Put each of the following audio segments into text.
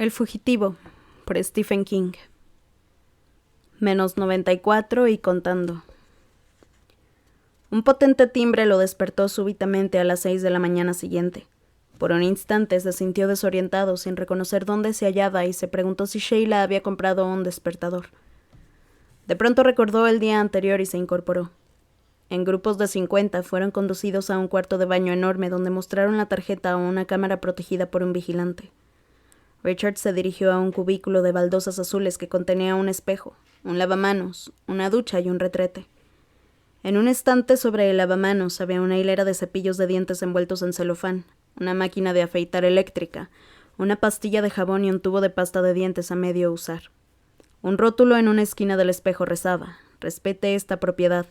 El fugitivo, por Stephen King. -94 y contando. Un potente timbre lo despertó súbitamente a las 6 de la mañana siguiente. Por un instante se sintió desorientado sin reconocer dónde se hallaba y se preguntó si Sheila había comprado un despertador. De pronto recordó el día anterior y se incorporó. En grupos de 50 fueron conducidos a un cuarto de baño enorme donde mostraron la tarjeta a una cámara protegida por un vigilante. Richard se dirigió a un cubículo de baldosas azules que contenía un espejo, un lavamanos, una ducha y un retrete. En un estante sobre el lavamanos había una hilera de cepillos de dientes envueltos en celofán, una máquina de afeitar eléctrica, una pastilla de jabón y un tubo de pasta de dientes a medio usar. Un rótulo en una esquina del espejo rezaba: «Respete esta propiedad».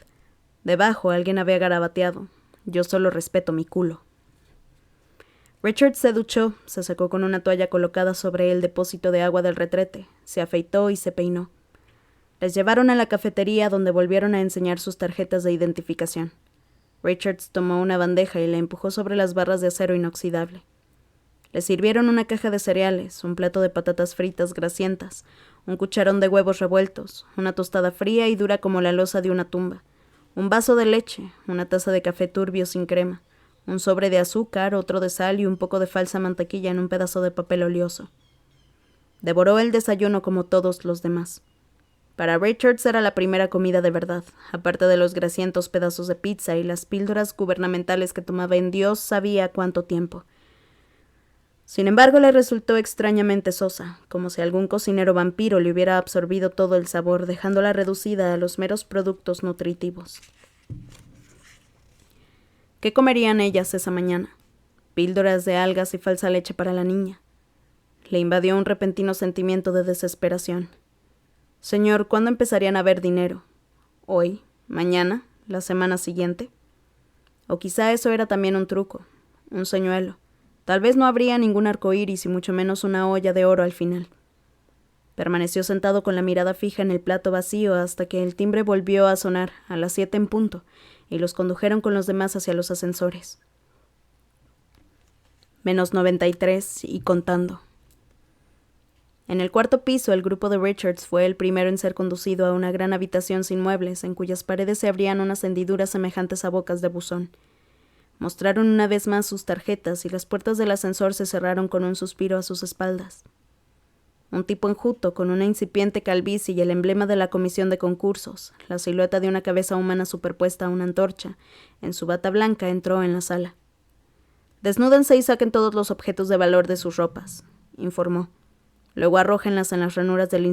Debajo alguien había garabateado: «Yo solo respeto mi culo». Richard se duchó, se secó con una toalla colocada sobre el depósito de agua del retrete, se afeitó y se peinó. Les llevaron a la cafetería donde volvieron a enseñar sus tarjetas de identificación. Richards tomó una bandeja y la empujó sobre las barras de acero inoxidable. Le sirvieron una caja de cereales, un plato de patatas fritas grasientas, un cucharón de huevos revueltos, una tostada fría y dura como la losa de una tumba, un vaso de leche, una taza de café turbio sin crema, un sobre de azúcar, otro de sal y un poco de falsa mantequilla en un pedazo de papel oleoso. Devoró el desayuno como todos los demás. Para Richards era la primera comida de verdad, aparte de los grasientos pedazos de pizza y las píldoras gubernamentales que tomaba en Dios sabía cuánto tiempo. Sin embargo, le resultó extrañamente sosa, como si algún cocinero vampiro le hubiera absorbido todo el sabor, dejándola reducida a los meros productos nutritivos. ¿Qué comerían ellas esa mañana? Píldoras de algas y falsa leche para la niña. Le invadió un repentino sentimiento de desesperación. Señor, ¿cuándo empezarían a ver dinero? ¿Hoy? ¿Mañana? ¿La semana siguiente? O quizá eso era también un truco, un señuelo. Tal vez no habría ningún arcoíris y mucho menos una olla de oro al final. Permaneció sentado con la mirada fija en el plato vacío hasta que el timbre volvió a sonar a las 7 en punto y los condujeron con los demás hacia los ascensores. -93 y contando. En el cuarto piso, el grupo de Richards fue el primero en ser conducido a una gran habitación sin muebles, en cuyas paredes se abrían unas hendiduras semejantes a bocas de buzón. Mostraron una vez más sus tarjetas y las puertas del ascensor se cerraron con un suspiro a sus espaldas. Un tipo enjuto, con una incipiente calvicie y el emblema de la comisión de concursos, la silueta de una cabeza humana superpuesta a una antorcha, en su bata blanca entró en la sala. «Desnúdense y saquen todos los objetos de valor de sus ropas», informó. «Luego arrójenlas en las ranuras del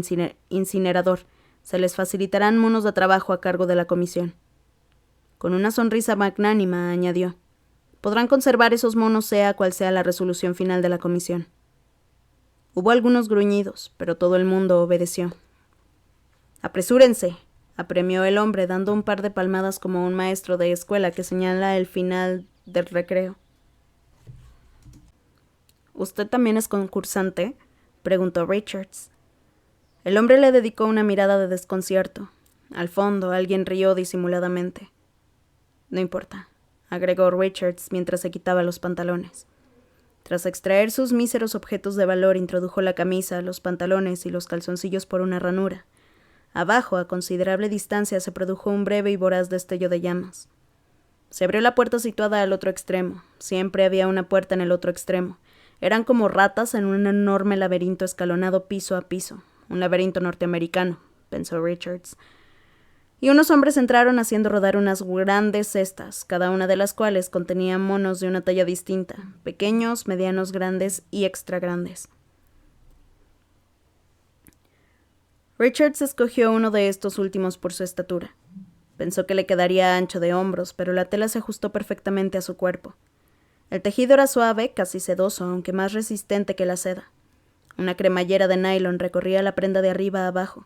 incinerador. Se les facilitarán monos de trabajo a cargo de la comisión». Con una sonrisa magnánima añadió: «Podrán conservar esos monos sea cual sea la resolución final de la comisión». Hubo algunos gruñidos, pero todo el mundo obedeció. «Apresúrense», apremió el hombre, dando un par de palmadas como un maestro de escuela que señala el final del recreo. «¿Usted también es concursante?», preguntó Richards. El hombre le dedicó una mirada de desconcierto. Al fondo, alguien rió disimuladamente. «No importa», agregó Richards mientras se quitaba los pantalones. Tras extraer sus míseros objetos de valor, introdujo la camisa, los pantalones y los calzoncillos por una ranura. Abajo, a considerable distancia, se produjo un breve y voraz destello de llamas. Se abrió la puerta situada al otro extremo. Siempre había una puerta en el otro extremo. Eran como ratas en un enorme laberinto escalonado piso a piso. Un laberinto norteamericano, pensó Richards. Y unos hombres entraron haciendo rodar unas grandes cestas, cada una de las cuales contenía monos de una talla distinta, pequeños, medianos, grandes y extra grandes. Richards escogió uno de estos últimos por su estatura. Pensó que le quedaría ancho de hombros, pero la tela se ajustó perfectamente a su cuerpo. El tejido era suave, casi sedoso, aunque más resistente que la seda. Una cremallera de nylon recorría la prenda de arriba a abajo.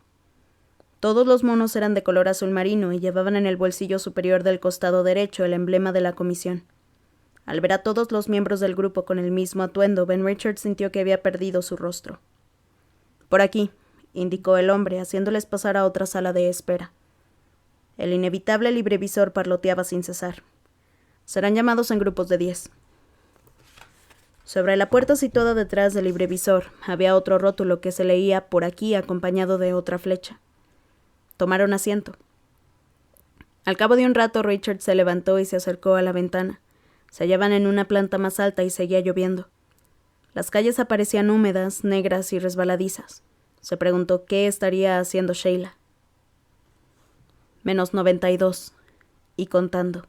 Todos los monos eran de color azul marino y llevaban en el bolsillo superior del costado derecho el emblema de la comisión. Al ver a todos los miembros del grupo con el mismo atuendo, Ben Richards sintió que había perdido su rostro. «Por aquí», indicó el hombre, haciéndoles pasar a otra sala de espera. El inevitable librevisor parloteaba sin cesar. «Serán llamados en grupos de 10». Sobre la puerta situada detrás del librevisor había otro rótulo que se leía por aquí acompañado de otra flecha. Tomaron asiento. Al cabo de un rato Richard se levantó y se acercó a la ventana. Se hallaban en una planta más alta y seguía lloviendo. Las calles aparecían húmedas, negras y resbaladizas. Se preguntó qué estaría haciendo Sheila. -92. Y contando.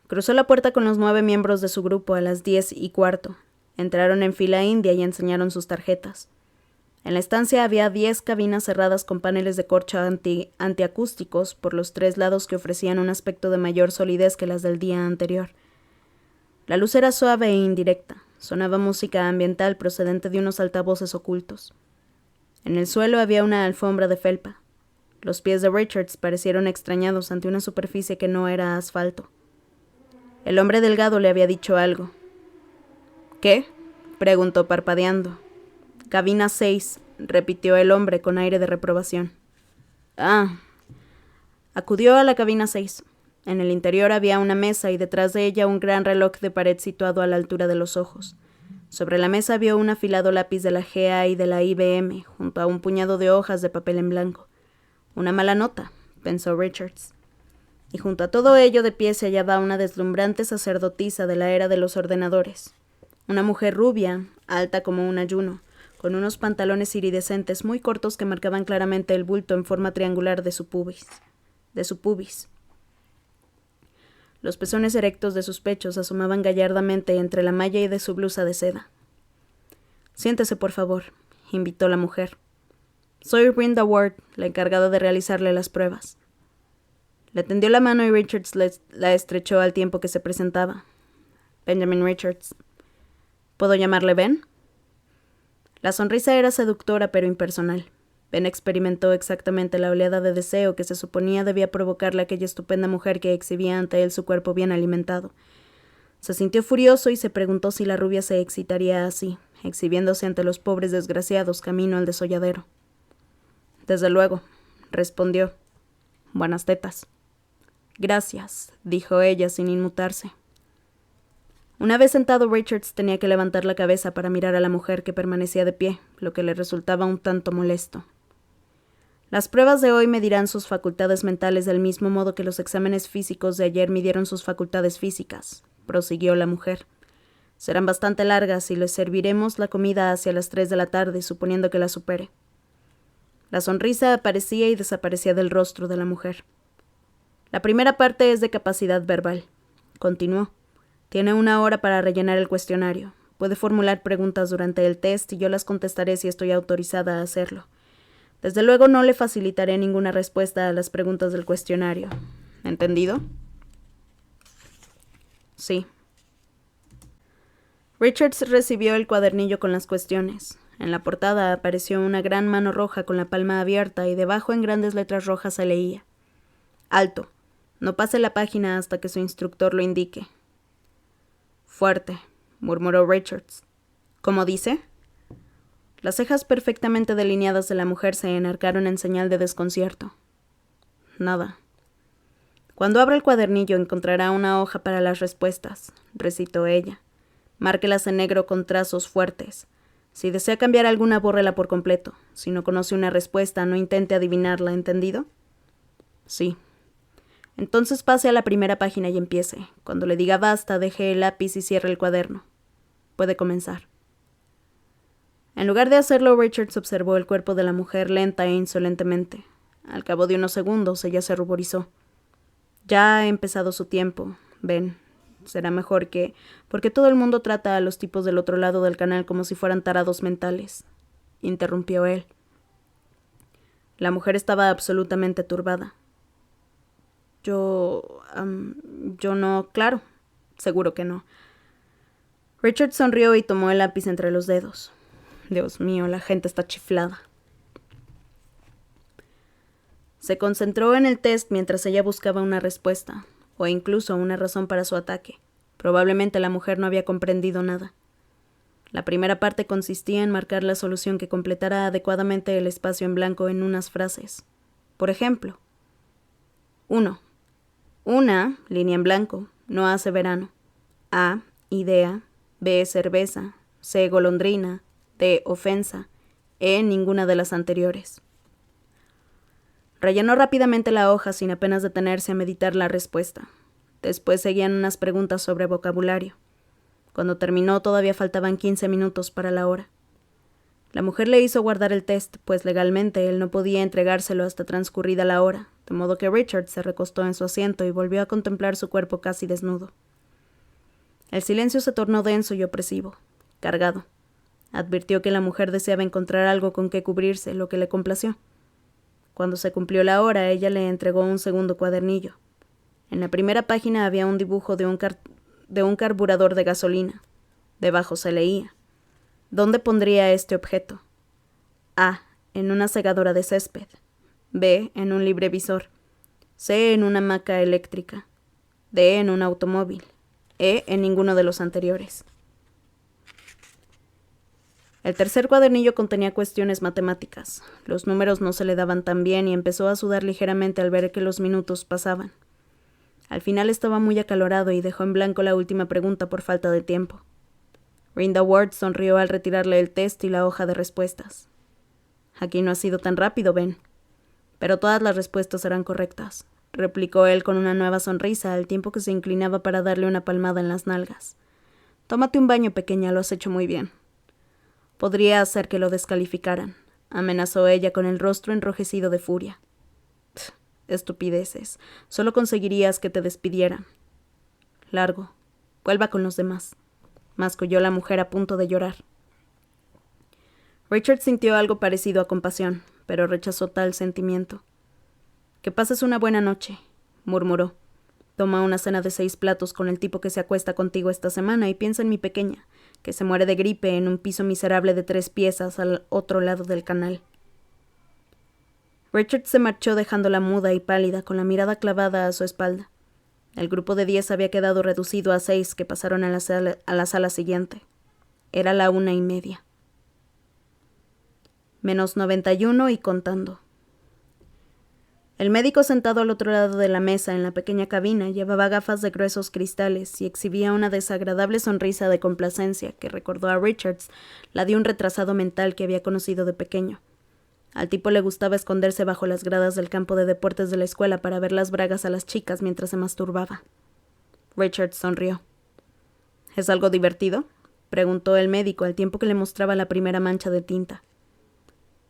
Cruzó la puerta con los 9 miembros de su grupo a las 10:15. Entraron en fila india y enseñaron sus tarjetas. En la estancia había 10 cabinas cerradas con paneles de corcho antiacústicos por los 3 lados que ofrecían un aspecto de mayor solidez que las del día anterior. La luz era suave e indirecta. Sonaba música ambiental procedente de unos altavoces ocultos. En el suelo había una alfombra de felpa. Los pies de Richards parecieron extrañados ante una superficie que no era asfalto. El hombre delgado le había dicho algo. ¿Qué? Preguntó parpadeando. Cabina 6, repitió el hombre con aire de reprobación. Ah. Acudió a la cabina 6. En el interior había una mesa y detrás de ella un gran reloj de pared situado a la altura de los ojos. Sobre la mesa vio un afilado lápiz de la GA y de la IBM, junto a un puñado de hojas de papel en blanco. Una mala nota, pensó Richards. Y junto a todo ello de pie se hallaba una deslumbrante sacerdotisa de la era de los ordenadores. Una mujer rubia, alta como un ayuno, con unos pantalones iridescentes muy cortos que marcaban claramente el bulto en forma triangular de su pubis. Los pezones erectos de sus pechos asomaban gallardamente entre la malla y de su blusa de seda. «Siéntese, por favor», invitó la mujer. «Soy Brenda Ward, la encargada de realizarle las pruebas». Le tendió la mano y Richards la estrechó al tiempo que se presentaba. «Benjamin Richards». «¿Puedo llamarle Ben?» La sonrisa era seductora pero impersonal. Ben experimentó exactamente la oleada de deseo que se suponía debía provocarle aquella estupenda mujer que exhibía ante él su cuerpo bien alimentado. Se sintió furioso y se preguntó si la rubia se excitaría así, exhibiéndose ante los pobres desgraciados camino al desolladero. «Desde luego», respondió. «Buenas tetas». «Gracias», dijo ella sin inmutarse. Una vez sentado, Richards tenía que levantar la cabeza para mirar a la mujer que permanecía de pie, lo que le resultaba un tanto molesto. «Las pruebas de hoy medirán sus facultades mentales del mismo modo que los exámenes físicos de ayer midieron sus facultades físicas», prosiguió la mujer. «Serán bastante largas y les serviremos la comida hacia las 3 de la tarde, suponiendo que la supere». La sonrisa aparecía y desaparecía del rostro de la mujer. «La primera parte es de capacidad verbal», continuó. «Tiene 1 hora para rellenar el cuestionario. Puede formular preguntas durante el test y yo las contestaré si estoy autorizada a hacerlo. Desde luego no le facilitaré ninguna respuesta a las preguntas del cuestionario. ¿Entendido?» «Sí». Richards recibió el cuadernillo con las cuestiones. En la portada apareció una gran mano roja con la palma abierta y debajo en grandes letras rojas se leía: «Alto. No pase la página hasta que su instructor lo indique». «Fuerte», murmuró Richards. «¿Cómo dice?» Las cejas perfectamente delineadas de la mujer se enarcaron en señal de desconcierto. «Nada». «Cuando abra el cuadernillo encontrará una hoja para las respuestas», recitó ella. «Márquelas en negro con trazos fuertes. Si desea cambiar alguna, bórrela por completo. Si no conoce una respuesta, no intente adivinarla, ¿entendido?» «Sí». «Entonces pase a la primera página y empiece. Cuando le diga basta, deje el lápiz y cierre el cuaderno. Puede comenzar». En lugar de hacerlo, Richards observó el cuerpo de la mujer lenta e insolentemente. Al cabo de unos segundos, ella se ruborizó. «Ya ha empezado su tiempo, Ben. Será mejor que... porque todo el mundo trata a los tipos del otro lado del canal como si fueran tarados mentales», interrumpió él. La mujer estaba absolutamente turbada. Yo no, claro, seguro que no». Richard sonrió y tomó el lápiz entre los dedos. Dios mío, la gente está chiflada. Se concentró en el test mientras ella buscaba una respuesta, o incluso una razón para su ataque. Probablemente la mujer no había comprendido nada. La primera parte consistía en marcar la solución que completara adecuadamente el espacio en blanco en unas frases. Por ejemplo, 1. Una, línea en blanco, no hace verano. A, idea. B, cerveza, C, golondrina, D, ofensa, E, ninguna de las anteriores. Rellenó rápidamente la hoja sin apenas detenerse a meditar la respuesta. Después seguían unas preguntas sobre vocabulario. Cuando terminó todavía faltaban 15 minutos para la hora. La mujer le hizo guardar el test, pues legalmente él no podía entregárselo hasta transcurrida la hora, de modo que Richard se recostó en su asiento y volvió a contemplar su cuerpo casi desnudo. El silencio se tornó denso y opresivo, cargado. Advirtió que la mujer deseaba encontrar algo con que cubrirse, lo que le complació. Cuando se cumplió la hora, ella le entregó un segundo cuadernillo. En la primera página había un dibujo de un carburador de gasolina. Debajo se leía: ¿dónde pondría este objeto? A, en una segadora de césped. B, en un librevisor. C, en una hamaca eléctrica. D, en un automóvil. E, en ninguno de los anteriores. El tercer cuadernillo contenía cuestiones matemáticas. Los números no se le daban tan bien y empezó a sudar ligeramente al ver que los minutos pasaban. Al final estaba muy acalorado y dejó en blanco la última pregunta por falta de tiempo. Rinda Ward sonrió al retirarle el test y la hoja de respuestas. Aquí no ha sido tan rápido, Ben. Pero todas las respuestas eran correctas, replicó él con una nueva sonrisa al tiempo que se inclinaba para darle una palmada en las nalgas. Tómate un baño, pequeña, lo has hecho muy bien. Podría hacer que lo descalificaran, amenazó ella con el rostro enrojecido de furia. Estupideces. Solo conseguirías que te despidieran. Largo. Vuelva con los demás, masculló la mujer a punto de llorar. Richard sintió algo parecido a compasión, pero rechazó tal sentimiento. Que pases una buena noche, murmuró. Toma una cena de 6 platos con el tipo que se acuesta contigo esta semana y piensa en mi pequeña, que se muere de gripe en un piso miserable de 3 piezas al otro lado del canal. Richard se marchó dejándola muda y pálida, con la mirada clavada a su espalda. El grupo de 10 había quedado reducido a 6 que pasaron a la sala siguiente. Era la 1:30. Menos 91 y contando. El médico sentado al otro lado de la mesa en la pequeña cabina llevaba gafas de gruesos cristales y exhibía una desagradable sonrisa de complacencia que recordó a Richards la de un retrasado mental que había conocido de pequeño. Al tipo le gustaba esconderse bajo las gradas del campo de deportes de la escuela para ver las bragas a las chicas mientras se masturbaba. Richards sonrió. ¿Es algo divertido?, preguntó el médico al tiempo que le mostraba la primera mancha de tinta.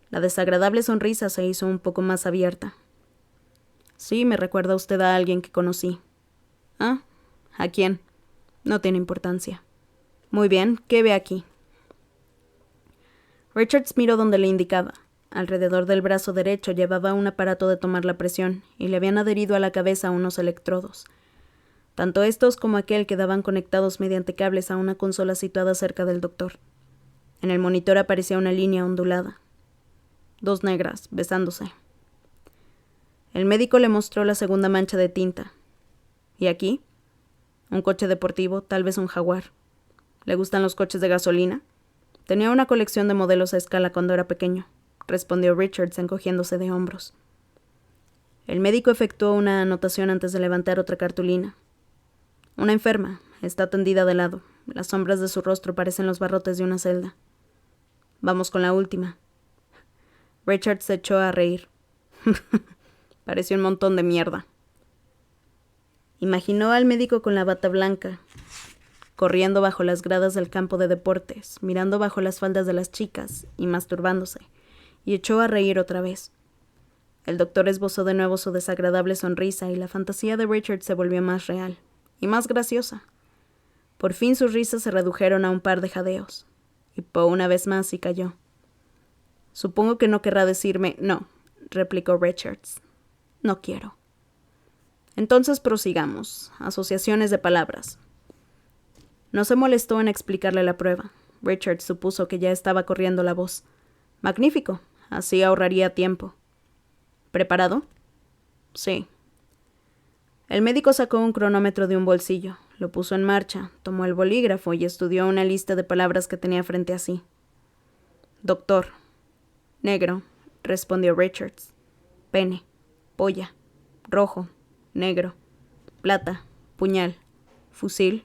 La desagradable sonrisa se hizo un poco más abierta. Sí, me recuerda usted a alguien que conocí. ¿Ah? ¿A quién? No tiene importancia. Muy bien, ¿qué ve aquí? Richards miró donde le indicaba. Alrededor del brazo derecho llevaba un aparato de tomar la presión y le habían adherido a la cabeza unos electrodos. Tanto estos como aquel quedaban conectados mediante cables a una consola situada cerca del doctor. En el monitor aparecía una línea ondulada. 2 negras, besándose. El médico le mostró la segunda mancha de tinta. ¿Y aquí? Un coche deportivo, tal vez un Jaguar. ¿Le gustan los coches de gasolina? Tenía una colección de modelos a escala cuando era pequeño, respondió Richards encogiéndose de hombros. El médico efectuó una anotación antes de levantar otra cartulina. Una enferma, está tendida de lado. Las sombras de su rostro parecen los barrotes de una celda. Vamos con la última. Richard se echó a reír. Pareció un montón de mierda. Imaginó al médico con la bata blanca, corriendo bajo las gradas del campo de deportes, mirando bajo las faldas de las chicas y masturbándose, y echó a reír otra vez. El doctor esbozó de nuevo su desagradable sonrisa y la fantasía de Richard se volvió más real y más graciosa. Por fin sus risas se redujeron a un par de jadeos. Hipó una vez más y cayó. Supongo que no querrá decirme no, replicó Richards. No quiero. Entonces prosigamos. Asociaciones de palabras. No se molestó en explicarle la prueba. Richards supuso que ya estaba corriendo la voz. Magnífico. Así ahorraría tiempo. ¿Preparado? Sí. El médico sacó un cronómetro de un bolsillo, lo puso en marcha, tomó el bolígrafo y estudió una lista de palabras que tenía frente a sí. Doctor. Negro, respondió Richards. Pene. Polla. Rojo. Negro. Plata. Puñal. Fusil.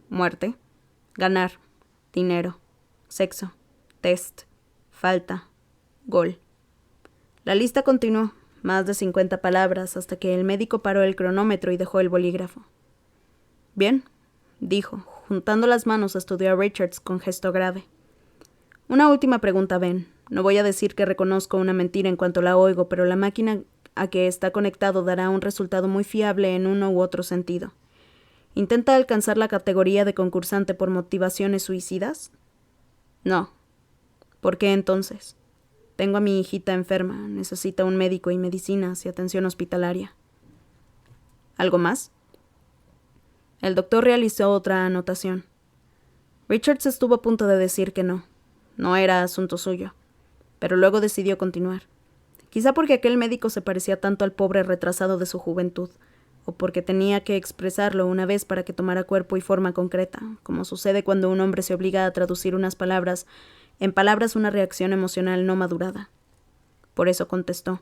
Muerte. Ganar. dinero, sexo, test, falta, gol. La lista continuó, más de 50 palabras, hasta que el médico paró el cronómetro y dejó el bolígrafo. Bien, dijo, juntando las manos estudió a Richards con gesto grave. Una última pregunta, Ben. No voy a decir que reconozco una mentira en cuanto la oigo, pero la máquina a que está conectado dará un resultado muy fiable en uno u otro sentido. ¿Intenta alcanzar la categoría de concursante por motivaciones suicidas? No. ¿Por qué entonces? Tengo a mi hijita enferma, necesita un médico y medicinas y atención hospitalaria. ¿Algo más? El doctor realizó otra anotación. Richards estuvo a punto de decir que no. No era asunto suyo. Pero luego decidió continuar. Quizá porque aquel médico se parecía tanto al pobre retrasado de su juventud, o porque tenía que expresarlo una vez para que tomara cuerpo y forma concreta, como sucede cuando un hombre se obliga a traducir unas palabras en palabras una reacción emocional no madurada. Por eso contestó.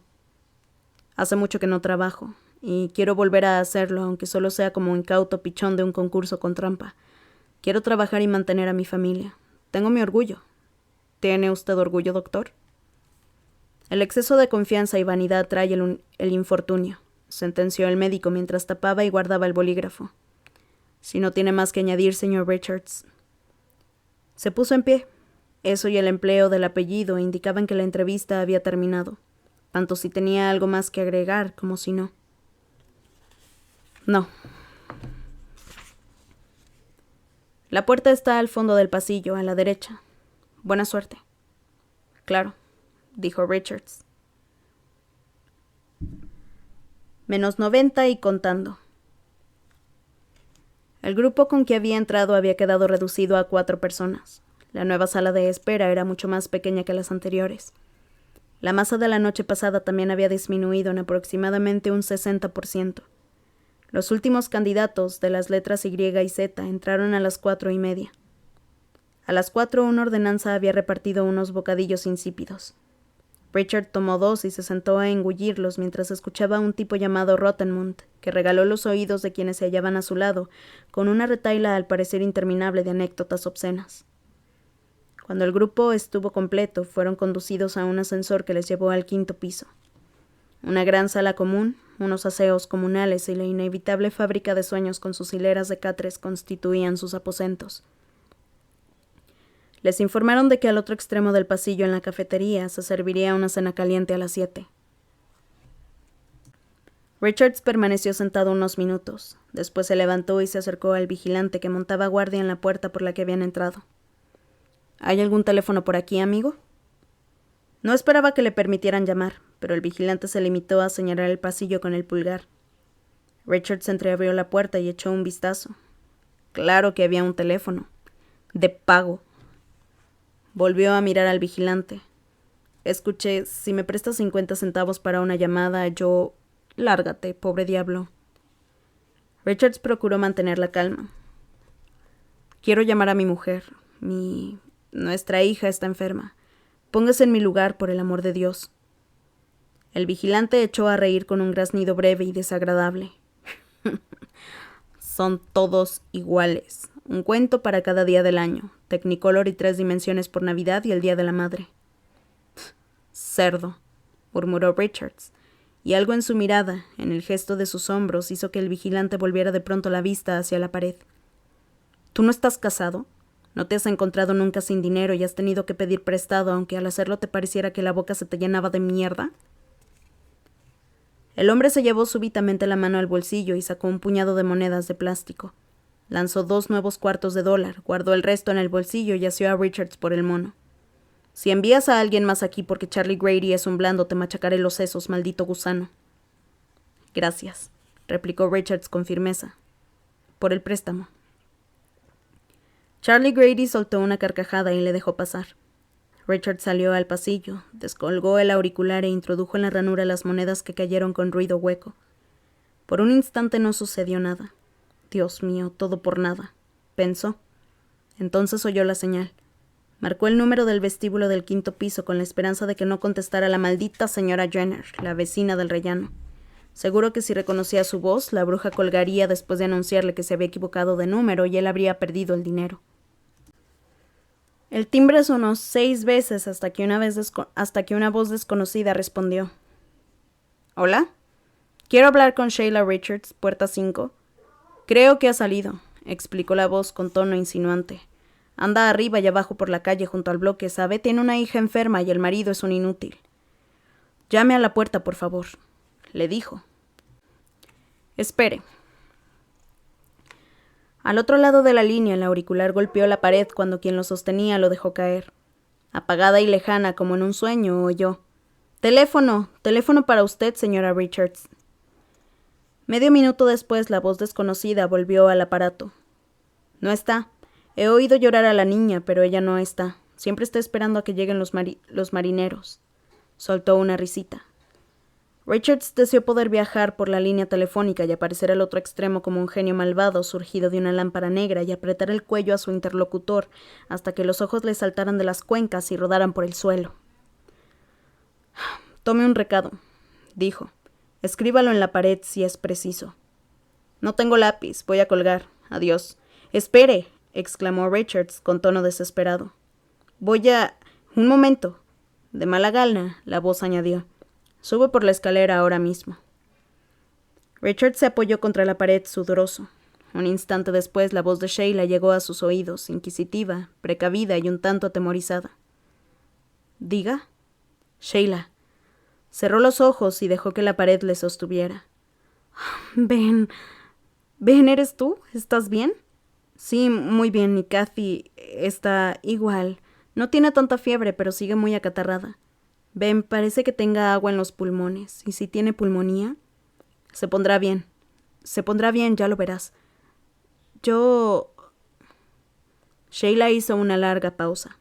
Hace mucho que no trabajo, y quiero volver a hacerlo, aunque solo sea como incauto pichón de un concurso con trampa. Quiero trabajar y mantener a mi familia. Tengo mi orgullo. ¿Tiene usted orgullo, doctor? El exceso de confianza y vanidad trae el infortunio, sentenció el médico mientras tapaba y guardaba el bolígrafo. Si no tiene más que añadir, señor Richards. Se puso en pie. Eso y el empleo del apellido indicaban que la entrevista había terminado, tanto si tenía algo más que agregar como si no. No. La puerta está al fondo del pasillo, a la derecha. Buena suerte. Claro, dijo Richards. -90 y contando. El grupo con que había entrado había quedado reducido a 4 personas. La nueva sala de espera era mucho más pequeña que las anteriores. La masa de la noche pasada también había disminuido en aproximadamente un 60%. Los últimos candidatos de las letras Y y Z entraron a las 4:30. A las 4 una ordenanza había repartido unos bocadillos insípidos. Richard tomó 2 y se sentó a engullirlos mientras escuchaba a un tipo llamado Rotenmund, que regaló los oídos de quienes se hallaban a su lado, con una retahíla al parecer interminable de anécdotas obscenas. Cuando el grupo estuvo completo, fueron conducidos a un ascensor que les llevó al 5º piso. Una gran sala común, unos aseos comunales y la inevitable fábrica de sueños con sus hileras de catres constituían sus aposentos. Les informaron de que al otro extremo del pasillo en la cafetería se serviría una cena caliente a las 7. Richards permaneció sentado unos minutos. Después se levantó y se acercó al vigilante que montaba guardia en la puerta por la que habían entrado. ¿Hay algún teléfono por aquí, amigo? No esperaba que le permitieran llamar, pero el vigilante se limitó a señalar el pasillo con el pulgar. Richards entreabrió la puerta y echó un vistazo. Claro que había un teléfono. De pago. Volvió a mirar al vigilante. Escuché, si me prestas 50 centavos para una llamada, yo... Lárgate, pobre diablo. Richards procuró mantener la calma. Quiero llamar a mi mujer. Nuestra hija está enferma. Póngase en mi lugar, por el amor de Dios. El vigilante echó a reír con un graznido breve y desagradable. Son todos iguales. Un cuento para cada día del año. Technicolor y 3 dimensiones por Navidad y el Día de la Madre. Cerdo, murmuró Richards, y algo en su mirada, en el gesto de sus hombros, hizo que el vigilante volviera de pronto la vista hacia la pared. ¿Tú no estás casado? ¿No te has encontrado nunca sin dinero y has tenido que pedir prestado, aunque al hacerlo te pareciera que la boca se te llenaba de mierda? El hombre se llevó súbitamente la mano al bolsillo y sacó un puñado de monedas de plástico. Lanzó 2 nuevos cuartos de dólar, guardó el resto en el bolsillo y asió a Richards por el mono. Si envías a alguien más aquí porque Charlie Grady es un blando, te machacaré los sesos, maldito gusano. Gracias, replicó Richards con firmeza. Por el préstamo. Charlie Grady soltó una carcajada y le dejó pasar. Richard salió al pasillo, descolgó el auricular e introdujo en la ranura las monedas que cayeron con ruido hueco. Por un instante no sucedió nada. Dios mío, todo por nada, pensó. Entonces oyó la señal. Marcó el número del vestíbulo del 5º piso con la esperanza de que no contestara la maldita señora Jenner, la vecina del rellano. Seguro que si reconocía su voz, la bruja colgaría después de anunciarle que se había equivocado de número y él habría perdido el dinero. El timbre sonó 6 veces hasta que una voz desconocida respondió. ¿Hola? Quiero hablar con Sheila Richards, puerta 5. Creo que ha salido, explicó la voz con tono insinuante. Anda arriba y abajo por la calle junto al bloque, ¿sabe? Tiene una hija enferma y el marido es un inútil. Llame a la puerta, por favor, le dijo. Espere. Al otro lado de la línea, el auricular golpeó la pared cuando quien lo sostenía lo dejó caer. Apagada y lejana como en un sueño, oyó. Teléfono para usted, señora Richards. Medio minuto después, la voz desconocida volvió al aparato. No está. He oído llorar a la niña, pero ella no está. Siempre está esperando a que lleguen los marineros. Soltó una risita. Richards deseó poder viajar por la línea telefónica y aparecer al otro extremo como un genio malvado surgido de una lámpara negra y apretar el cuello a su interlocutor hasta que los ojos le saltaran de las cuencas y rodaran por el suelo. Tome un recado, dijo. Escríbalo en la pared si es preciso. No tengo lápiz, voy a colgar. Adiós. Espere, exclamó Richards con tono desesperado. Un momento. De mala gana, la voz añadió. Sube por la escalera ahora mismo. Richard se apoyó contra la pared sudoroso. Un instante después la voz de Sheila llegó a sus oídos, inquisitiva, precavida y un tanto atemorizada. ¿Diga? Sheila. Cerró los ojos y dejó que la pared le sostuviera. Ben, ¿eres tú? ¿Estás bien? Sí, muy bien, y Kathy está igual. No tiene tanta fiebre, pero sigue muy acatarrada. Ben, parece que tenga agua en los pulmones. ¿Y si tiene pulmonía? Se pondrá bien, ya lo verás. Sheila hizo una larga pausa.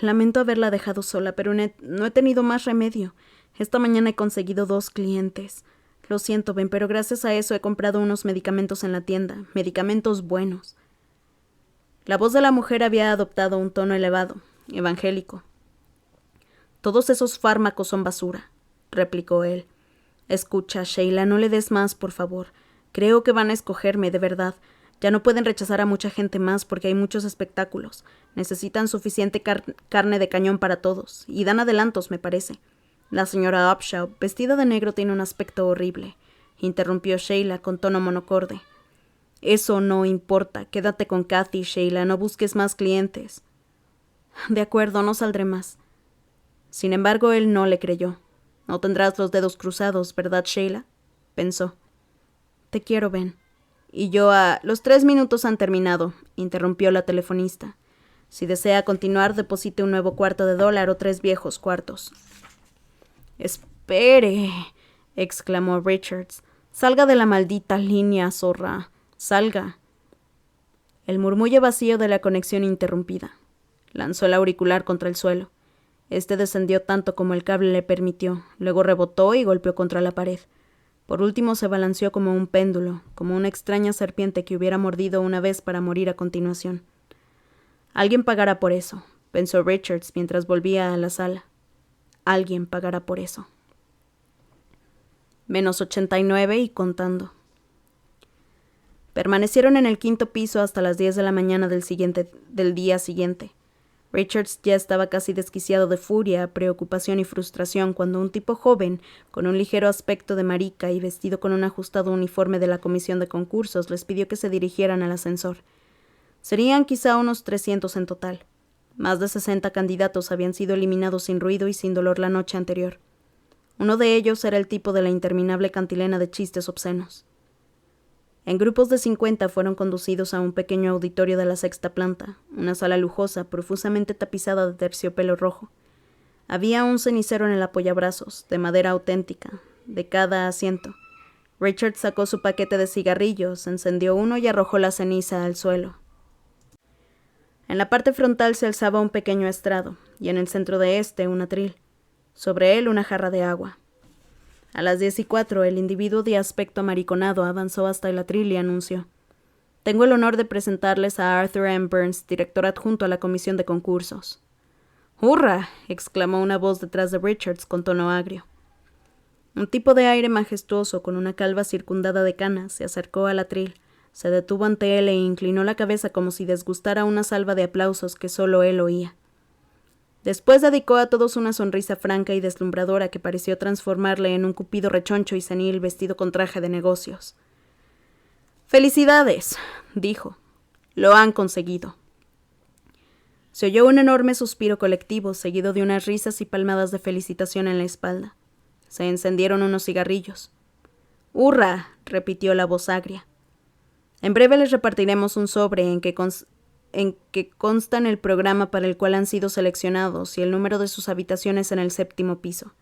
Lamento haberla dejado sola, pero no he tenido más remedio. Esta mañana he conseguido 2 clientes. Lo siento, Ben, pero gracias a eso he comprado unos medicamentos en la tienda. Medicamentos buenos. La voz de la mujer había adoptado un tono elevado, evangélico. Todos esos fármacos son basura, replicó él. Escucha, Sheila, no le des más, por favor. Creo que van a escogerme, de verdad. Ya no pueden rechazar a mucha gente más porque hay muchos espectáculos. Necesitan suficiente carne de cañón para todos. Y dan adelantos, me parece. La señora Upshaw, vestida de negro, tiene un aspecto horrible, interrumpió Sheila con tono monocorde. Eso no importa. Quédate con Kathy, Sheila. No busques más clientes. De acuerdo, no saldré más. Sin embargo, él no le creyó. No tendrás los dedos cruzados, ¿verdad, Sheila? Pensó. Te quiero, Ben. Y yo Los 3 minutos han terminado, interrumpió la telefonista. Si desea continuar, deposite un nuevo $1/4 o 3 viejos cuartos. Espere, exclamó Richards. Salga de la maldita línea, zorra. Salga. El murmullo vacío de la conexión interrumpida. Lanzó el auricular contra el suelo. Este descendió tanto como el cable le permitió, luego rebotó y golpeó contra la pared. Por último se balanceó como un péndulo, como una extraña serpiente que hubiera mordido una vez para morir a continuación. Alguien pagará por eso, pensó Richards mientras volvía a la sala. Alguien pagará por eso. Menos 89 y contando. Permanecieron en el 5º piso hasta las 10 de la mañana del día siguiente. Richards ya estaba casi desquiciado de furia, preocupación y frustración cuando un tipo joven, con un ligero aspecto de marica y vestido con un ajustado uniforme de la comisión de concursos, les pidió que se dirigieran al ascensor. Serían quizá unos 300 en total. Más de 60 candidatos habían sido eliminados sin ruido y sin dolor la noche anterior. Uno de ellos era el tipo de la interminable cantilena de chistes obscenos. En grupos de 50 fueron conducidos a un pequeño auditorio de la 6ª planta, una sala lujosa, profusamente tapizada de terciopelo rojo. Había un cenicero en el apoyabrazos, de madera auténtica, de cada asiento. Richard sacó su paquete de cigarrillos, encendió uno y arrojó la ceniza al suelo. En la parte frontal se alzaba un pequeño estrado, y en el centro de este un atril. Sobre él una jarra de agua. A las 10:04, el individuo de aspecto amariconado avanzó hasta el atril y anunció. Tengo el honor de presentarles a Arthur M. Burns, director adjunto a la comisión de concursos. ¡Hurra! Exclamó una voz detrás de Richards con tono agrio. Un tipo de aire majestuoso con una calva circundada de canas se acercó al atril, Se detuvo ante él e inclinó la cabeza como si desgustara una salva de aplausos que solo él oía. Después dedicó a todos una sonrisa franca y deslumbradora que pareció transformarle en un cupido rechoncho y senil vestido con traje de negocios. «¡Felicidades!», dijo. «Lo han conseguido». Se oyó un enorme suspiro colectivo, seguido de unas risas y palmadas de felicitación en la espalda. Se encendieron unos cigarrillos. «¡Hurra!», repitió la voz agria. «En breve les repartiremos un sobre en que constan el programa para el cual han sido seleccionados y el número de sus habitaciones en el 7º piso.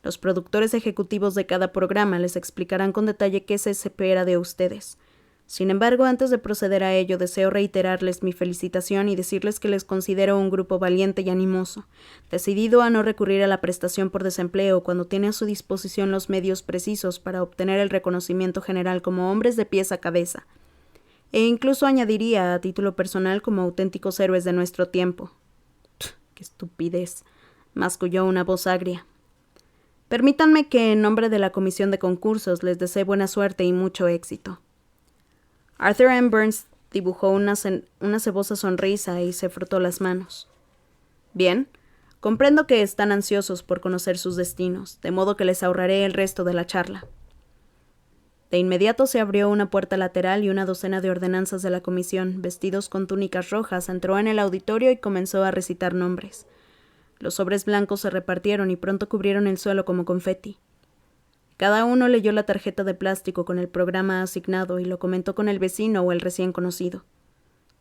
Los productores ejecutivos de cada programa les explicarán con detalle qué se espera de ustedes. Sin embargo, antes de proceder a ello, deseo reiterarles mi felicitación y decirles que les considero un grupo valiente y animoso, decidido a no recurrir a la prestación por desempleo cuando tiene a su disposición los medios precisos para obtener el reconocimiento general como hombres de pies a cabeza, e incluso añadiría a título personal como auténticos héroes de nuestro tiempo». «¡Qué estupidez!», masculló una voz agria. «Permítanme que, en nombre de la comisión de concursos, les desee buena suerte y mucho éxito». Arthur M. Burns dibujó una cebosa sonrisa y se frotó las manos. «Bien, comprendo que están ansiosos por conocer sus destinos, de modo que les ahorraré el resto de la charla». De inmediato se abrió una puerta lateral y una docena de ordenanzas de la comisión, vestidos con túnicas rojas, entró en el auditorio y comenzó a recitar nombres. Los sobres blancos se repartieron y pronto cubrieron el suelo como confeti. Cada uno leyó la tarjeta de plástico con el programa asignado y lo comentó con el vecino o el recién conocido.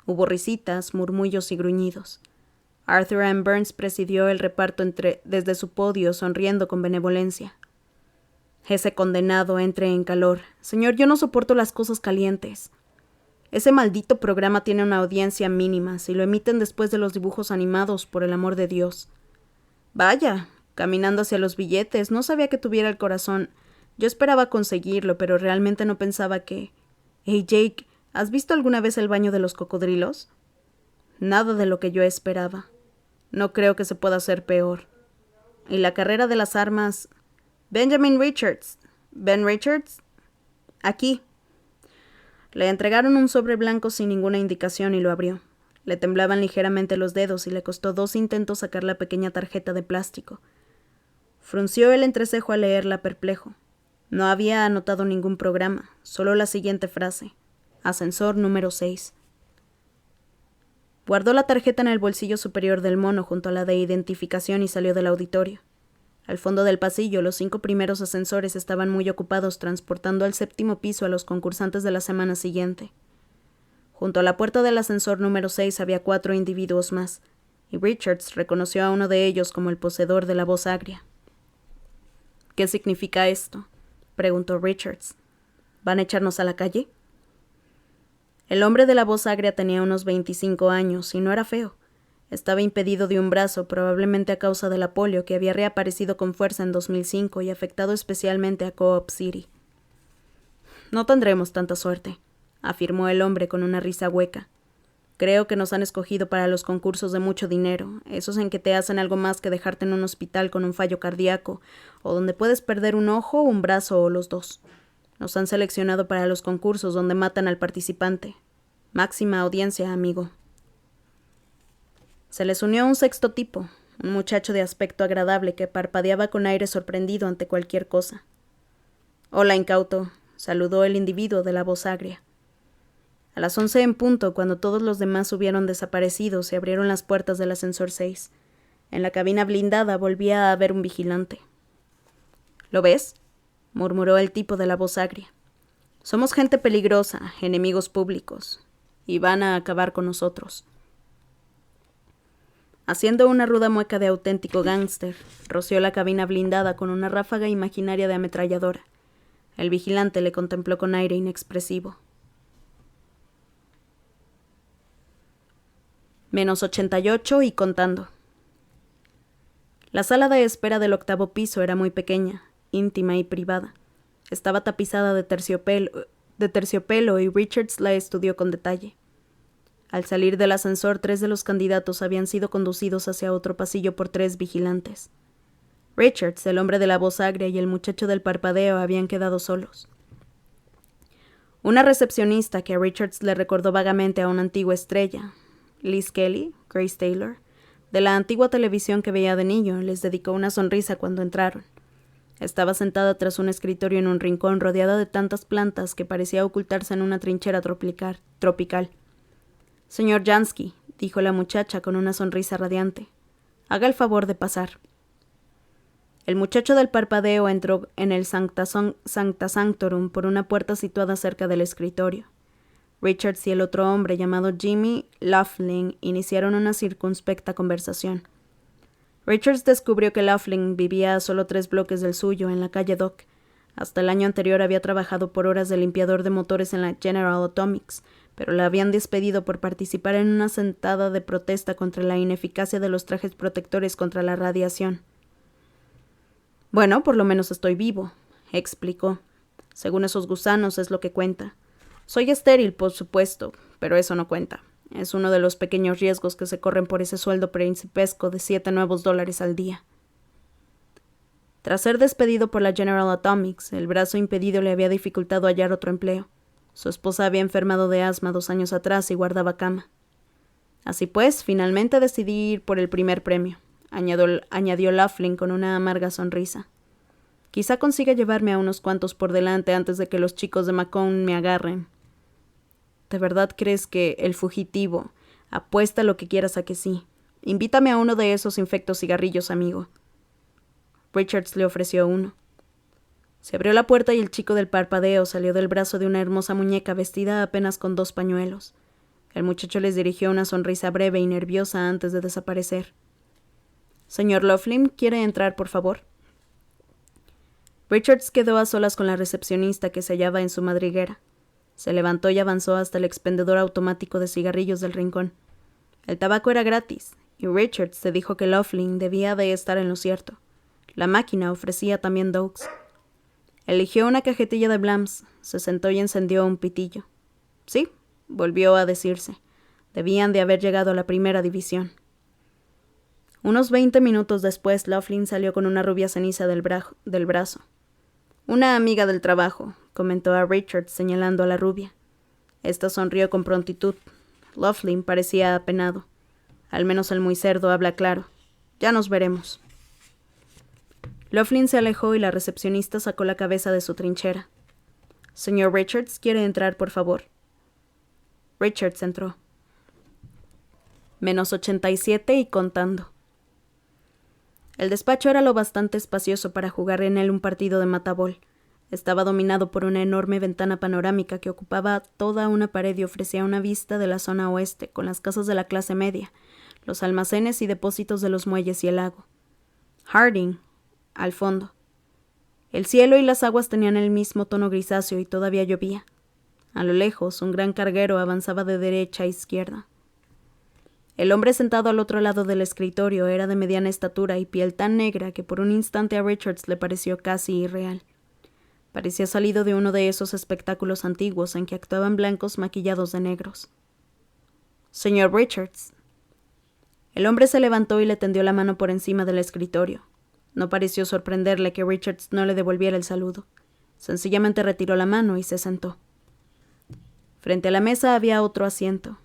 Hubo risitas, murmullos y gruñidos. Arthur M. Burns presidió el reparto desde su podio, sonriendo con benevolencia. «Ese condenado entre en calor. Señor, yo no soporto las cosas calientes. Ese maldito programa tiene una audiencia mínima. Si lo emiten después de los dibujos animados, por el amor de Dios». «Vaya, caminando hacia los billetes, no sabía que tuviera el corazón. Yo esperaba conseguirlo, pero realmente no pensaba que... Hey, Jake, ¿has visto alguna vez el baño de los cocodrilos?» «Nada de lo que yo esperaba. No creo que se pueda hacer peor. Y la carrera de las armas... Benjamin Richards. ¿Ben Richards?» «Aquí». Le entregaron un sobre blanco sin ninguna indicación y lo abrió. Le temblaban ligeramente los dedos y le costó 2 intentos sacar la pequeña tarjeta de plástico. Frunció el entrecejo al leerla perplejo. No había anotado ningún programa, solo la siguiente frase: «Ascensor número 6». Guardó la tarjeta en el bolsillo superior del mono junto a la de identificación y salió del auditorio. Al fondo del pasillo, los 5 primeros ascensores estaban muy ocupados transportando al 7º piso a los concursantes de la semana siguiente. Junto a la puerta del ascensor número 6 había 4 individuos más, y Richards reconoció a uno de ellos como el poseedor de la voz agria. «¿Qué significa esto?», preguntó Richards. «¿Van a echarnos a la calle?». El hombre de la voz agria tenía unos 25 años y no era feo. Estaba impedido de un brazo, probablemente a causa de la polio que había reaparecido con fuerza en 2005 y afectado especialmente a Co-op City. «No tendremos tanta suerte», afirmó el hombre con una risa hueca. «Creo que nos han escogido para los concursos de mucho dinero, esos en que te hacen algo más que dejarte en un hospital con un fallo cardíaco, o donde puedes perder un ojo, un brazo o los dos. Nos han seleccionado para los concursos donde matan al participante. Máxima audiencia, amigo». Se les unió un 6º tipo, un muchacho de aspecto agradable que parpadeaba con aire sorprendido ante cualquier cosa. «Hola, incauto», saludó el individuo de la voz agria. A las 11 en punto, cuando todos los demás hubieron desaparecido, se abrieron las puertas del ascensor 6. En la cabina blindada volvía a haber un vigilante. «¿Lo ves?», murmuró el tipo de la voz agria. «Somos gente peligrosa, enemigos públicos, y van a acabar con nosotros». Haciendo una ruda mueca de auténtico gángster, roció la cabina blindada con una ráfaga imaginaria de ametralladora. El vigilante le contempló con aire inexpresivo. -88 y contando. La sala de espera del 8º piso era muy pequeña, íntima y privada. Estaba tapizada de terciopelo y Richards la estudió con detalle. Al salir del ascensor, 3 de los candidatos habían sido conducidos hacia otro pasillo por 3 vigilantes. Richards, el hombre de la voz agria y el muchacho del parpadeo habían quedado solos. Una recepcionista que a Richards le recordó vagamente a una antigua estrella, Liz Kelly, Grace Taylor, de la antigua televisión que veía de niño, les dedicó una sonrisa cuando entraron. Estaba sentada tras un escritorio en un rincón rodeada de tantas plantas que parecía ocultarse en una trinchera tropical. «Señor Jansky», dijo la muchacha con una sonrisa radiante, «haga el favor de pasar». El muchacho del parpadeo entró en el Sancta Sanctorum por una puerta situada cerca del escritorio. Richards y el otro hombre, llamado Jimmy Laughlin, iniciaron una circunspecta conversación. Richards descubrió que Laughlin vivía a solo 3 bloques del suyo, en la calle Dock. Hasta el año anterior había trabajado por horas de limpiador de motores en la General Atomics, pero la habían despedido por participar en una sentada de protesta contra la ineficacia de los trajes protectores contra la radiación. «Bueno, por lo menos estoy vivo», explicó. «Según esos gusanos es lo que cuenta. Soy estéril, por supuesto, pero eso no cuenta. Es uno de los pequeños riesgos que se corren por ese sueldo principesco de $7 nuevos al día». Tras ser despedido por la General Atomics, el brazo impedido le había dificultado hallar otro empleo. Su esposa había enfermado de asma 2 años atrás y guardaba cama. «Así pues, finalmente decidí ir por el primer premio», añadió Laughlin con una amarga sonrisa. «Quizá consiga llevarme a unos cuantos por delante antes de que los chicos de Macomb me agarren». «¿De verdad crees que el fugitivo apuesta lo que quieras a que sí? Invítame a uno de esos infectos cigarrillos, amigo». Richards le ofreció uno. Se abrió la puerta y el chico del parpadeo salió del brazo de una hermosa muñeca vestida apenas con 2 pañuelos. El muchacho les dirigió una sonrisa breve y nerviosa antes de desaparecer. «Señor Laughlin, ¿quiere entrar, por favor?» Richards quedó a solas con la recepcionista que se hallaba en su madriguera. Se levantó y avanzó hasta el expendedor automático de cigarrillos del rincón. El tabaco era gratis, y Richards se dijo que Laughlin debía de estar en lo cierto. La máquina ofrecía también Dokes. Eligió una cajetilla de Blams, se sentó y encendió un pitillo. Sí, volvió a decirse. Debían de haber llegado a la primera división. Unos 20 minutos después, Laughlin salió con una rubia ceniza del brazo. «Una amiga del trabajo», comentó a Richards señalando a la rubia. Esta sonrió con prontitud. Laughlin parecía apenado. «Al menos el muy cerdo habla claro. Ya nos veremos». Laughlin se alejó y la recepcionista sacó la cabeza de su trinchera. «Señor Richards, ¿quiere entrar, por favor?» Richards entró. -87 y contando. El despacho era lo bastante espacioso para jugar en él un partido de matabol. Estaba dominado por una enorme ventana panorámica que ocupaba toda una pared y ofrecía una vista de la zona oeste, con las casas de la clase media, los almacenes y depósitos de los muelles y el lago. Harding, al fondo. El cielo y las aguas tenían el mismo tono grisáceo y todavía llovía. A lo lejos, un gran carguero avanzaba de derecha a izquierda. El hombre sentado al otro lado del escritorio era de mediana estatura y piel tan negra que por un instante a Richards le pareció casi irreal. Parecía salido de uno de esos espectáculos antiguos en que actuaban blancos maquillados de negros. «Señor Richards». El hombre se levantó y le tendió la mano por encima del escritorio. No pareció sorprenderle que Richards no le devolviera el saludo. Sencillamente retiró la mano y se sentó. Frente a la mesa había otro asiento.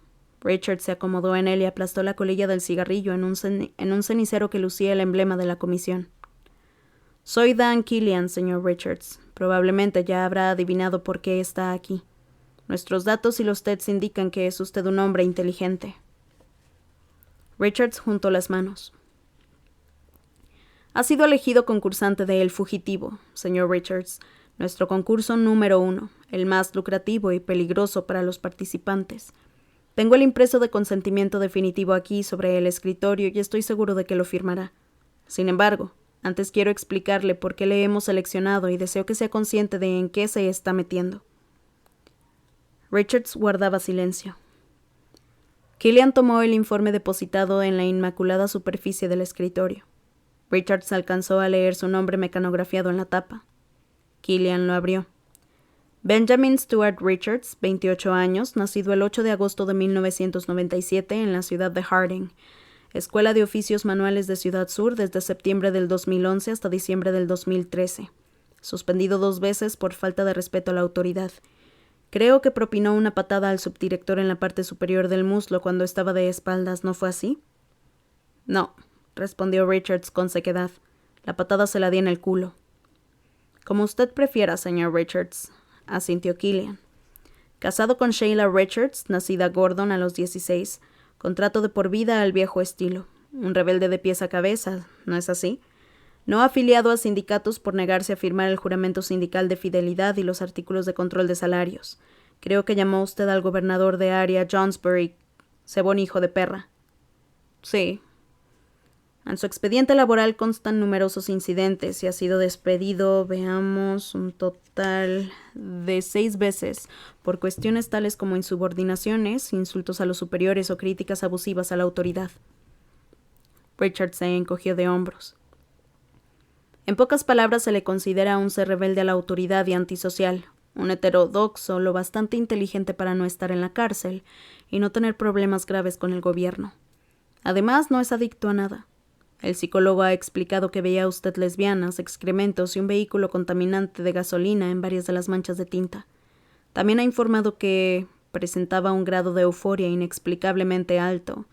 Richards se acomodó en él y aplastó la colilla del cigarrillo en un cenicero que lucía el emblema de la comisión. «Soy Dan Killian, señor Richards. Probablemente ya habrá adivinado por qué está aquí. Nuestros datos y los tests indican que es usted un hombre inteligente». Richards juntó las manos. «Ha sido elegido concursante de El Fugitivo, señor Richards, nuestro concurso número 1, el más lucrativo y peligroso para los participantes. Tengo el impreso de consentimiento definitivo aquí sobre el escritorio y estoy seguro de que lo firmará. Sin embargo, antes quiero explicarle por qué le hemos seleccionado y deseo que sea consciente de en qué se está metiendo». Richards guardaba silencio. Killian tomó el informe depositado en la inmaculada superficie del escritorio. Richards alcanzó a leer su nombre mecanografiado en la tapa. Killian lo abrió. Benjamin Stuart Richards, 28 años, nacido el 8 de agosto de 1997 en la ciudad de Harding. Escuela de Oficios Manuales de Ciudad Sur desde septiembre del 2011 hasta diciembre del 2013. Suspendido 2 veces por falta de respeto a la autoridad. Creo que propinó una patada al subdirector en la parte superior del muslo cuando estaba de espaldas, ¿no fue así? No, respondió Richards con sequedad. La patada se la di en el culo. Como usted prefiera, señor Richards, asintió Killian. Casado con Sheila Richards, nacida Gordon a los 16, contrato de por vida al viejo estilo. Un rebelde de pies a cabeza, ¿no es así? No afiliado a sindicatos por negarse a firmar el juramento sindical de fidelidad y los artículos de control de salarios. Creo que llamó usted al gobernador de área Johnsbury, cebón hijo de perra. Sí. En su expediente laboral constan numerosos incidentes y ha sido despedido, veamos, un total de 6 veces por cuestiones tales como insubordinaciones, insultos a los superiores o críticas abusivas a la autoridad. Richard se encogió de hombros. En pocas palabras, se le considera un ser rebelde a la autoridad y antisocial, un heterodoxo lo bastante inteligente para no estar en la cárcel y no tener problemas graves con el gobierno. Además, no es adicto a nada. El psicólogo ha explicado que veía a usted lesbianas, excrementos y un vehículo contaminante de gasolina en varias de las manchas de tinta. También ha informado que presentaba un grado de euforia inexplicablemente alto.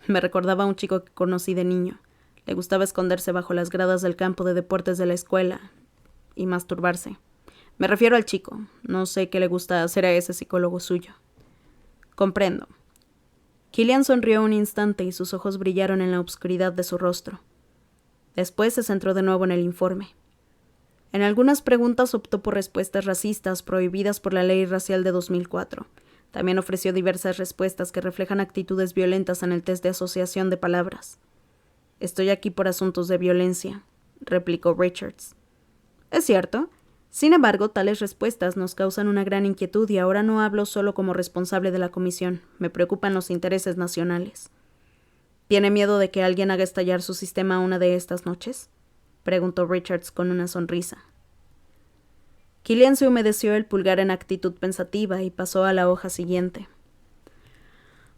Me recordaba a un chico que conocí de niño. Le gustaba esconderse bajo las gradas del campo de deportes de la escuela y masturbarse. Me refiero al chico. No sé qué le gusta hacer a ese psicólogo suyo. Comprendo. Killian sonrió un instante y sus ojos brillaron en la obscuridad de su rostro. Después se centró de nuevo en el informe. En algunas preguntas optó por respuestas racistas prohibidas por la ley racial de 2004. También ofreció diversas respuestas que reflejan actitudes violentas en el test de asociación de palabras. Estoy aquí por asuntos de violencia, replicó Richards. Es cierto. Sin embargo, tales respuestas nos causan una gran inquietud y ahora no hablo solo como responsable de la comisión. Me preocupan los intereses nacionales. ¿Tiene miedo de que alguien haga estallar su sistema una de estas noches? Preguntó Richards con una sonrisa. Killian se humedeció el pulgar en actitud pensativa y pasó a la hoja siguiente.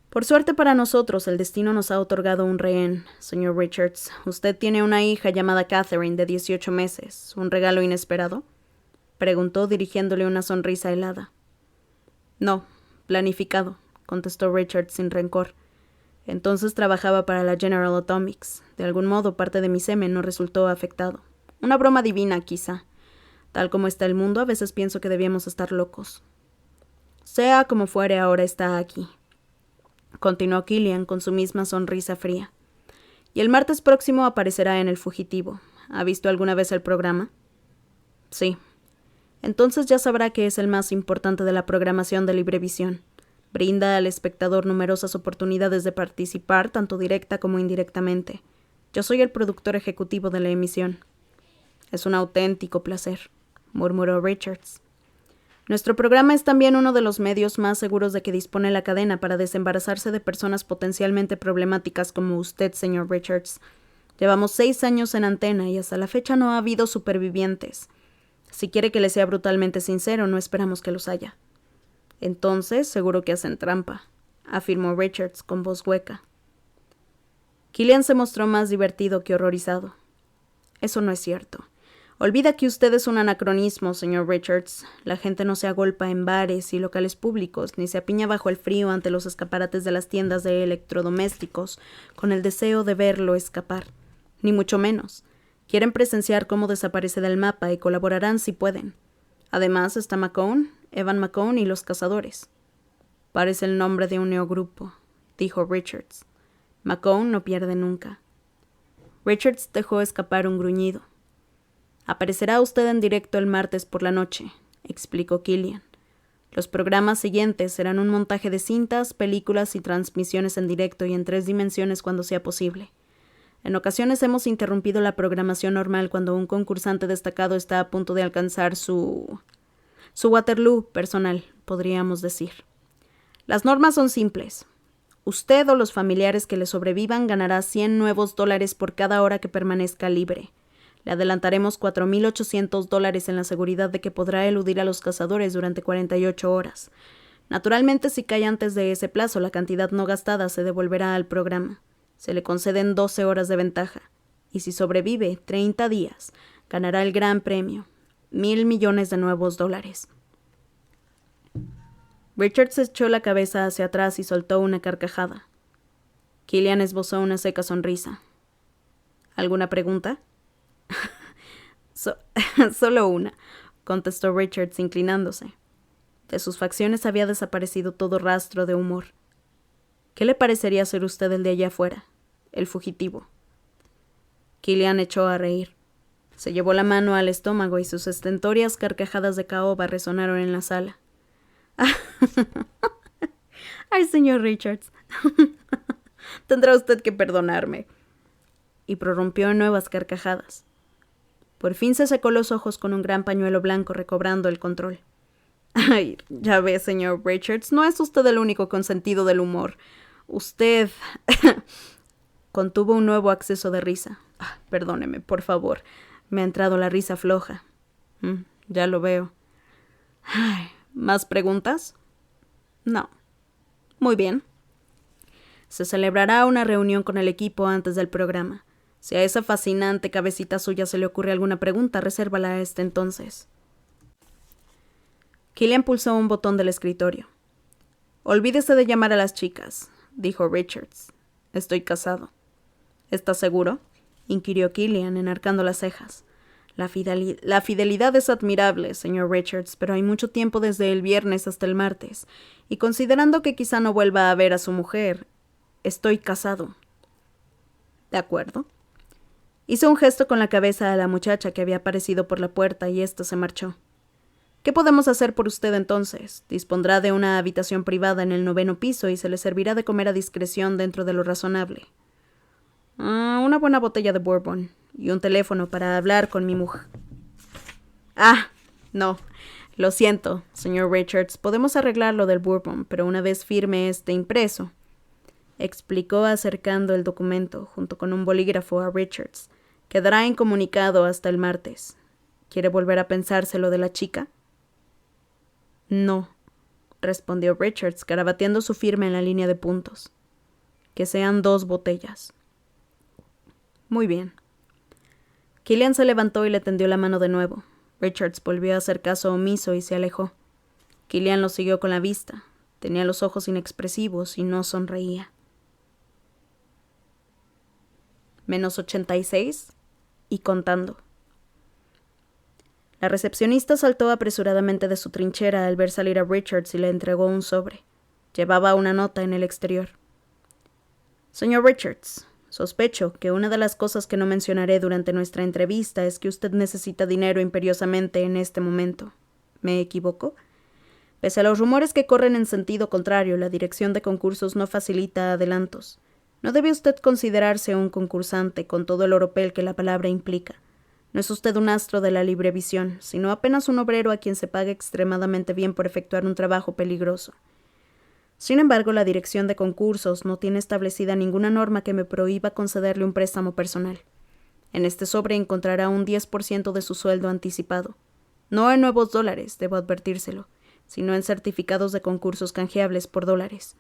Por suerte para nosotros, el destino nos ha otorgado un rehén, señor Richards. Usted tiene una hija llamada Catherine, de 18 meses. ¿Un regalo inesperado? Preguntó, dirigiéndole una sonrisa helada. No, planificado, contestó Richards sin rencor. Entonces trabajaba para la General Atomics. De algún modo, parte de mi semen no resultó afectado. Una broma divina, quizá. Tal como está el mundo, a veces pienso que debíamos estar locos. Sea como fuere, ahora está aquí. Continuó Killian con su misma sonrisa fría. Y el martes próximo aparecerá en El Fugitivo. ¿Ha visto alguna vez el programa? Sí. Entonces ya sabrá que es el más importante de la programación de Librevisión. Brinda al espectador numerosas oportunidades de participar, tanto directa como indirectamente. Yo soy el productor ejecutivo de la emisión. Es un auténtico placer, murmuró Richards. Nuestro programa es también uno de los medios más seguros de que dispone la cadena para desembarazarse de personas potencialmente problemáticas como usted, señor Richards. Llevamos 6 años en antena y hasta la fecha no ha habido supervivientes. Si quiere que le sea brutalmente sincero, no esperamos que los haya. Entonces, seguro que hacen trampa, afirmó Richards con voz hueca. Killian se mostró más divertido que horrorizado. Eso no es cierto. Olvida que usted es un anacronismo, señor Richards. La gente no se agolpa en bares y locales públicos, ni se apiña bajo el frío ante los escaparates de las tiendas de electrodomésticos, con el deseo de verlo escapar. Ni mucho menos. Quieren presenciar cómo desaparece del mapa y colaborarán si pueden. Además está McCone, Evan McCone y los cazadores. Parece el nombre de un neogrupo, dijo Richards. McCone no pierde nunca. Richards dejó escapar un gruñido. Aparecerá usted en directo el martes por la noche, explicó Killian. Los programas siguientes serán un montaje de cintas, películas y transmisiones en directo y en 3 dimensiones cuando sea posible. En ocasiones hemos interrumpido la programación normal cuando un concursante destacado está a punto de alcanzar su Waterloo personal, podríamos decir. Las normas son simples. Usted o los familiares que le sobrevivan ganará $100 por cada hora que permanezca libre. Le adelantaremos $4,800 en la seguridad de que podrá eludir a los cazadores durante 48 horas. Naturalmente, si cae antes de ese plazo, la cantidad no gastada se devolverá al programa. Se le conceden 12 horas de ventaja. Y si sobrevive 30 días, ganará el gran premio, $1,000 millones de nuevos dólares. Richards echó la cabeza hacia atrás y soltó una carcajada. Killian esbozó una seca sonrisa. ¿Alguna pregunta? Solo una, contestó Richards inclinándose. De sus facciones había desaparecido todo rastro de humor. ¿Qué le parecería ser usted el de allá afuera, el fugitivo? Killian echó a reír. Se llevó la mano al estómago y sus estentorias carcajadas de caoba resonaron en la sala. ¡Ay, señor Richards! Tendrá usted que perdonarme. Y prorrumpió en nuevas carcajadas. Por fin se secó los ojos con un gran pañuelo blanco recobrando el control. Ay, ya ve, señor Richards, no es usted el único consentido del humor. Usted... Contuvo un nuevo acceso de risa. Perdóneme, por favor. Me ha entrado la risa floja. Ya lo veo. Ay, ¿más preguntas? No. Muy bien. Se celebrará una reunión con el equipo antes del programa. Si a esa fascinante cabecita suya se le ocurre alguna pregunta, resérvala a este entonces. Killian pulsó un botón del escritorio. Olvídese de llamar a las chicas, dijo Richards. Estoy casado. ¿Estás seguro? Inquirió Killian, enarcando las cejas. La fidelidad es admirable, señor Richards, pero hay mucho tiempo desde el viernes hasta el martes, y considerando que quizá no vuelva a ver a su mujer, estoy casado. ¿De acuerdo? Hizo un gesto con la cabeza a la muchacha que había aparecido por la puerta y ésta se marchó. ¿Qué podemos hacer por usted entonces? Dispondrá de una habitación privada en el 9º piso y se le servirá de comer a discreción dentro de lo razonable. Una buena botella de bourbon y un teléfono para hablar con mi mujer. No. Lo siento, señor Richards. Podemos arreglar lo del bourbon, pero una vez firme este impreso, explicó acercando el documento junto con un bolígrafo a Richards. Quedará incomunicado hasta el martes. ¿Quiere volver a pensárselo de la chica? No, respondió Richards, garabateando su firma en la línea de puntos. Que sean 2 botellas. Muy bien. Killian se levantó y le tendió la mano de nuevo. Richards volvió a hacer caso omiso y se alejó. Killian lo siguió con la vista. Tenía los ojos inexpresivos y no sonreía. -86 y contando. La recepcionista saltó apresuradamente de su trinchera al ver salir a Richards y le entregó un sobre. Llevaba una nota en el exterior. Señor Richards, sospecho que una de las cosas que no mencionaré durante nuestra entrevista es que usted necesita dinero imperiosamente en este momento. ¿Me equivoco? Pese a los rumores que corren en sentido contrario, la dirección de concursos no facilita adelantos. No debe usted considerarse un concursante con todo el oropel que la palabra implica. No es usted un astro de la librevisión, sino apenas un obrero a quien se paga extremadamente bien por efectuar un trabajo peligroso. Sin embargo, la dirección de concursos no tiene establecida ninguna norma que me prohíba concederle un préstamo personal. En este sobre encontrará un 10% de su sueldo anticipado. No en nuevos dólares, debo advertírselo, sino en certificados de concursos canjeables por dólares.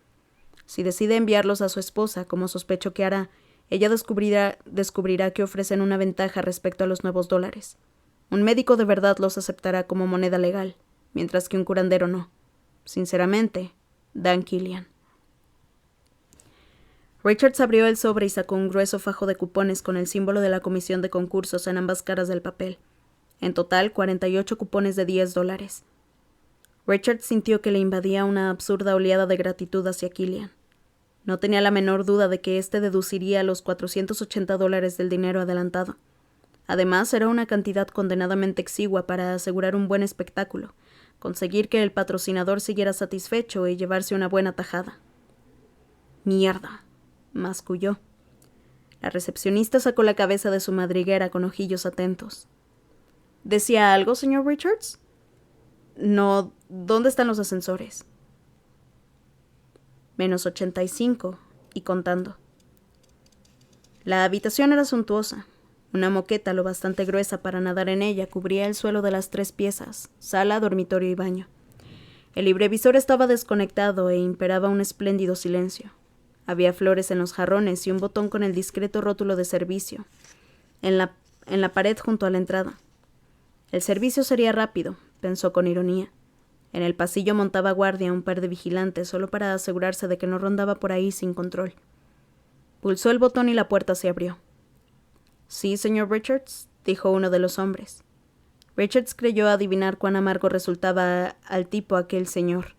Si decide enviarlos a su esposa, como sospecho que hará, ella descubrirá que ofrecen una ventaja respecto a los nuevos dólares. Un médico de verdad los aceptará como moneda legal, mientras que un curandero no. Sinceramente, Dan Killian. Richards abrió el sobre y sacó un grueso fajo de cupones con el símbolo de la comisión de concursos en ambas caras del papel. En total, 48 cupones de $10. Richards sintió que le invadía una absurda oleada de gratitud hacia Killian. No tenía la menor duda de que éste deduciría los $480 del dinero adelantado. Además, era una cantidad condenadamente exigua para asegurar un buen espectáculo, conseguir que el patrocinador siguiera satisfecho y llevarse una buena tajada. «Mierda», masculló. La recepcionista sacó la cabeza de su madriguera con ojillos atentos. ¿Decía algo, señor Richards? No, ¿dónde están los ascensores? -85 y contando. La habitación era suntuosa. Una moqueta lo bastante gruesa para nadar en ella cubría el suelo de las 3 piezas, sala, dormitorio y baño. El librevisor estaba desconectado e imperaba un espléndido silencio. Había flores en los jarrones y un botón con el discreto rótulo de servicio en la pared junto a la entrada. El servicio sería rápido, pensó con ironía. En el pasillo montaba guardia un par de vigilantes solo para asegurarse de que no rondaba por ahí sin control. Pulsó el botón y la puerta se abrió. «Sí, señor Richards», dijo uno de los hombres. Richards creyó adivinar cuán amargo resultaba al tipo aquel señor.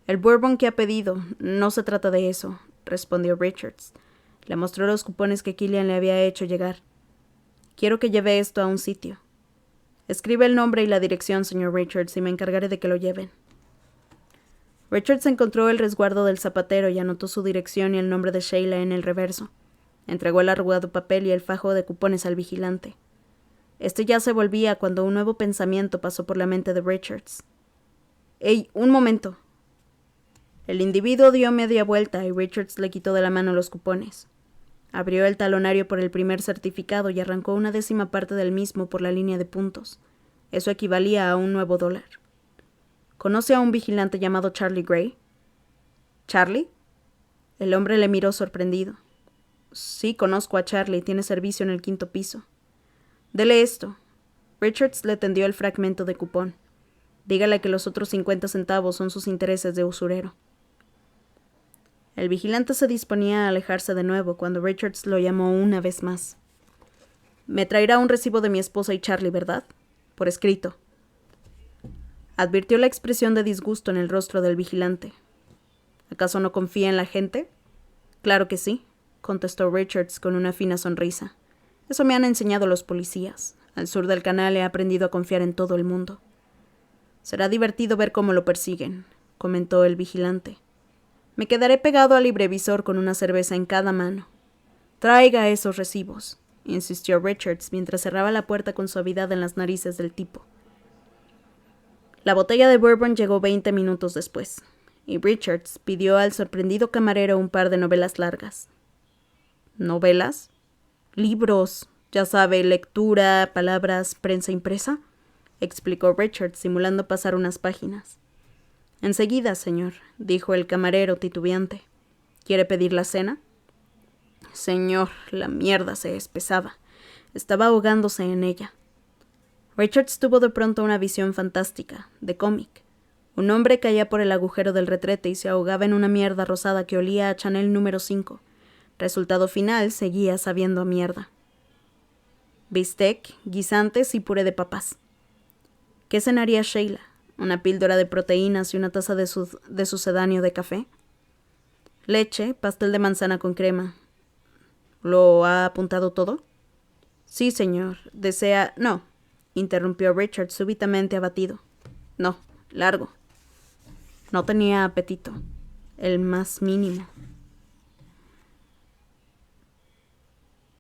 «El bourbon que ha pedido. No se trata de eso», respondió Richards. Le mostró los cupones que Killian le había hecho llegar. «Quiero que lleve esto a un sitio. Escribe el nombre y la dirección, señor Richards, y me encargaré de que lo lleven». Richards encontró el resguardo del zapatero y anotó su dirección y el nombre de Sheila en el reverso. Entregó el arrugado papel y el fajo de cupones al vigilante. Este ya se volvía cuando un nuevo pensamiento pasó por la mente de Richards. «¡Ey, un momento!». El individuo dio media vuelta y Richards le quitó de la mano los cupones. Abrió el talonario por el primer certificado y arrancó una 10ª parte del mismo por la línea de puntos. Eso equivalía a un nuevo $1. «¿Conoce a un vigilante llamado Charlie Gray?» «¿Charlie?». El hombre le miró sorprendido. «Sí, conozco a Charlie. Tiene servicio en el 5º piso». «Dele esto». Richards le tendió el fragmento de cupón. «Dígale que los otros 50 centavos son sus intereses de usurero». El vigilante se disponía a alejarse de nuevo cuando Richards lo llamó una vez más. «Me traerá un recibo de mi esposa y Charlie, ¿verdad? Por escrito». Advirtió la expresión de disgusto en el rostro del vigilante. «¿Acaso no confía en la gente?». «Claro que sí», contestó Richards con una fina sonrisa. «Eso me han enseñado los policías. Al sur del canal he aprendido a confiar en todo el mundo». «Será divertido ver cómo lo persiguen», comentó el vigilante. «Me quedaré pegado al librevisor con una cerveza en cada mano». «Traiga esos recibos», insistió Richards mientras cerraba la puerta con suavidad en las narices del tipo. La botella de bourbon llegó 20 minutos después, y Richards pidió al sorprendido camarero un par de novelas largas. «¿Novelas?». «Libros, ya sabe, lectura, palabras, prensa impresa», explicó Richards simulando pasar unas páginas. «Enseguida, señor», dijo el camarero titubeante. «¿Quiere pedir la cena?». Señor, la mierda se espesaba. Estaba ahogándose en ella. Richards tuvo de pronto una visión fantástica, de cómic. Un hombre caía por el agujero del retrete y se ahogaba en una mierda rosada que olía a Chanel número 5. Resultado final, seguía sabiendo a mierda. Bistec, guisantes y puré de papas. ¿Qué cenaría Sheila? ¿Una píldora de proteínas y una taza de sucedáneo de café? Leche, pastel de manzana con crema. ¿Lo ha apuntado todo? Sí, señor. ¿Desea...? No, interrumpió Richard súbitamente abatido. No, largo. No tenía apetito. El más mínimo.